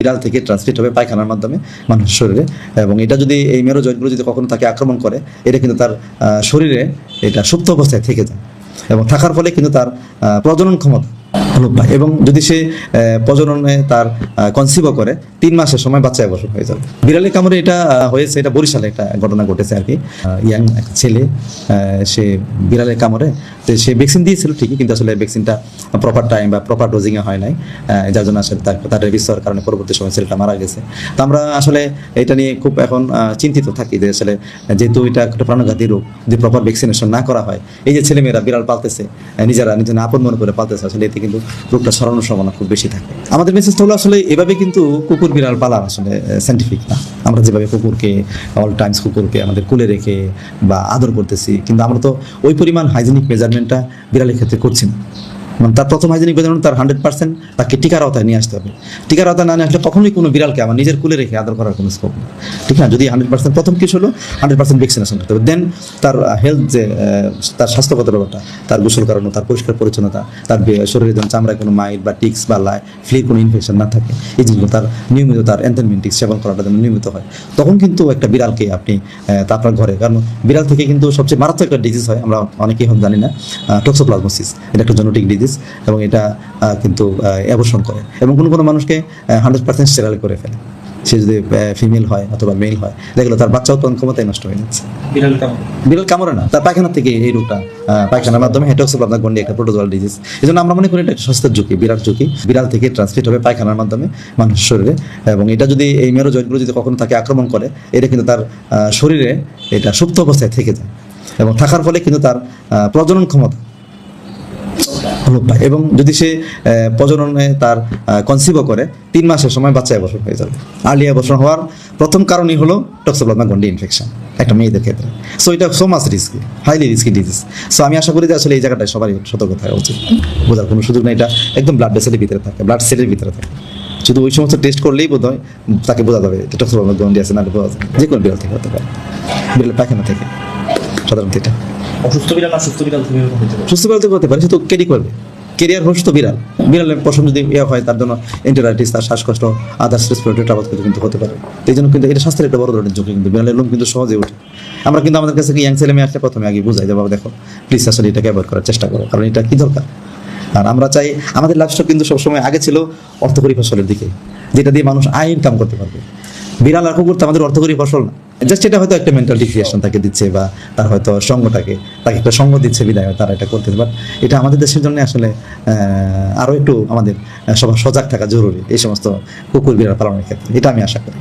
বিড়াল থেকে ট্রান্সমিট হবে পায়খানার মাধ্যমে মানুষের শরীরে, এবং এটা যদি এই মেরু জয়েন্টগুলো যদি কখনো তাকে আক্রমণ করে, এটা কিন্তু তার শরীরে এটা সুপ্ত অবস্থায় থেকে যায়, এবং থাকার ফলে কিন্তু তার প্রজনন ক্ষমতা লোপ পায়, এবং যদি সে প্রজননে তার কনসিভও করে 3 মাসের সময় বাচ্চা অবসর হয়ে যাবে। বিড়ালের কামড়ে এটা হয়েছে, এটা বরিশালে একটা ঘটনা ঘটেছে আর কি। ইয়াং একটা ছেলে, সে বিড়ালের কামড়ে সে ভ্যাকসিন দিয়েছিল ঠিকই, কিন্তু আসলে ভ্যাকসিনটা প্রপার টাইম বা প্রপার ডোজিংয়ে হয় নাই, যার জন্য আসলে তার বিস্তার কারণে পরবর্তী সময় ছেলেটা মারা গেছে। তো আমরা আসলে এটা নিয়ে খুব এখন চিন্তিত থাকি যে আসলে যেহেতু এটা একটা প্রাণঘাতী রোগ, যদি প্রপার ভ্যাকসিনেশন না করা হয়, এই যে ছেলেমেয়েরা বিড়াল পালতেছে, নিজেরা আপন মনে করে পালতেছে, আসলে এতে কিন্তু রোগটা ছড়ানোর সম্ভাবনা খুব বেশি থাকে। আমাদের মেসেজটা হলো আসলে এভাবে কিন্তু কুকুর বিড়াল পালা আসলে সায়েন্টিফিক না। আমরা যেভাবে কুকুরকে অল টাইমস কুকুরকে আমাদের কুলে রেখে বা আদর করতেছি, কিন্তু আমরা তো ওই পরিমাণ হাইজেনিক মেজারমেন্টটা বিড়ালের ক্ষেত্রে করছি না। মানে তার প্রথম হাইজেনিক মেজারমেন্ট তার 100% তাকে টিকার আওতায় নিয়ে আসতে হবে। টিকার আওতায় না নিয়ে আসলে কখনোই কোনো বিড়ালকে আমার নিজের কুলে রেখে আদর করার কোনো স্কোপ নেই, ঠিক না? যদি 100% প্রথম কিছু হলো 100% ভ্যাকসিনেশন করতে হবে, দেন তার হেলথ যে তার স্বাস্থ্যগত ব্যাপারটা, তার গোসল করানো, তার পরিষ্কার পরিচ্ছন্নতা, তার শরীরে যেন চামড়ায় কোনো মাইট বা টিক্স বা ফ্লির কোনো ইনফেকশন না থাকে, এই জিনিসগুলো তার নিয়মিত তার অ্যান্থেলমেন্টিক্স সেবন করাটা যেন নিয়মিত হয়, তখন কিন্তু একটা বিড়ালকে আপনি তা আপনার ঘরে, কারণ বিড়াল থেকে কিন্তু সবচেয়ে মারাত্মক একটা ডিজিজ হয়, আমরা অনেকেই এখন জানি না, টক্সোপ্লাজমোসিস। এটা একটা জেনেটিক ডিজিজ, এবং এটা কিন্তু অ্যাবর্শন করে, এবং কোনো মানুষকে 100% স্টেরাইল করে ফেলে। সে যদি ফিমেল হয় অথবা মেল হয়, দেখলো তার বাচ্চা উৎপাদন ক্ষমতাই নষ্ট হয়ে যাচ্ছে। বিড়াল কামড়ে না, তার পায়খানা থেকে এই রোগটা, পায়খানার মাধ্যমে টক্সোপ্লাজমা গন্ডি একটা প্রোটোজোয়াল ডিজিজ। এই জন্য আমরা মনে করি এটা একটা স্বাস্থ্যের ঝুঁকি, বিরাট ঝুঁকি। বিড়াল থেকে ট্রান্সমিট হবে পায়খানার মাধ্যমে মানুষের শরীরে, এবং এটা যদি এই মেরু জয়েন্টগুলো যদি কখনো তাকে আক্রমণ করে, এটা কিন্তু তার শরীরে এটা সুপ্ত অবস্থায় থেকে যায়, এবং থাকার ফলে কিন্তু তার প্রজনন ক্ষমতা লোপ পায়, এবং যদি সে প্রজননে তার কনসিভও করে 3 মাসের সময় বাচ্চা অবসর হয়ে যাবে। আর্লি অবসর হওয়ার প্রথম কারণই হলো টক্সোপ্লাজমা গন্ডি ইনফেকশন একটা মেয়েদের ক্ষেত্রে। সো এটা so much risky, highly risky disease. So আমি আশা করি যে আসলে এই জায়গাটায় সবারই সতর্ক থাকা উচিত, বোঝার কোনো সুযোগ নেই। এটা একদম ব্লাড ভেসেলের ভিতরে থাকে, ব্লাড সেলের ভিতরে থাকে, শুধু ওই সমস্ত টেস্ট করলেই বোধ হয় তাকে বোঝা যাবে টক্সোপ্লাজমা গন্ডি আছে না, বোঝা যাবে যে কোনো বিড়াল থেকে হতে পারে, বিড়ালের পায়খানা থেকে সাধারণত। এটা অসুস্থ বিড়াল না সুস্থ বিড়াল থেকে হতে পারে, সুস্থ বিড়াল থেকে হতে পারে, সে তো ক্যারি করবে, কেরিয়ার হোস্ট তো বিড়াল। বিড়ালের পশম যদি হয়, তার জন্য এন্টেরাইটিস, তার শ্বাসকষ্ট, আদার্স রেসপিরেটরি ট্রাবল কিন্তু হতে পারে। এই জন্য কিন্তু এটা স্বাস্থ্যের একটা বড় ধরনের ঝুঁকি, কিন্তু বিড়ালের লোম কিন্তু সহজে ওঠে। আমরা কিন্তু আমাদের কাছে ইয়াং ছেলে মেয়ে আসলে প্রথমে আগে বুঝাই যে বাবা দেখো প্লিজ আসলে এটাকে অ্যাভয়েড করার চেষ্টা করো, কারণ এটা কি দরকার। আর আমরা চাই আমাদের লাইফস্টাইল কিন্তু সবসময় আগে ছিল অর্থকরী ফসলের দিকে, যেটা দিয়ে মানুষ আয় ইনকাম করতে পারবে। বিড়াল আর কুকুর তো আমাদের অর্থকরী ফসল না, জাস্ট এটা হয়তো একটা মেন্টাল ডিক্রিয়েশন তাকে দিচ্ছে, বা তার হয়তো সঙ্গটাকে তাকে একটা সঙ্গ দিচ্ছে বিদায় তারা এটা করতে। বাট এটা আমাদের দেশের জন্য আসলে আরও একটু আমাদের সবার সজাগ থাকা জরুরি এই সমস্ত কুকুর বিড়াল পালনের ক্ষেত্রে, এটা আমি আশা করি।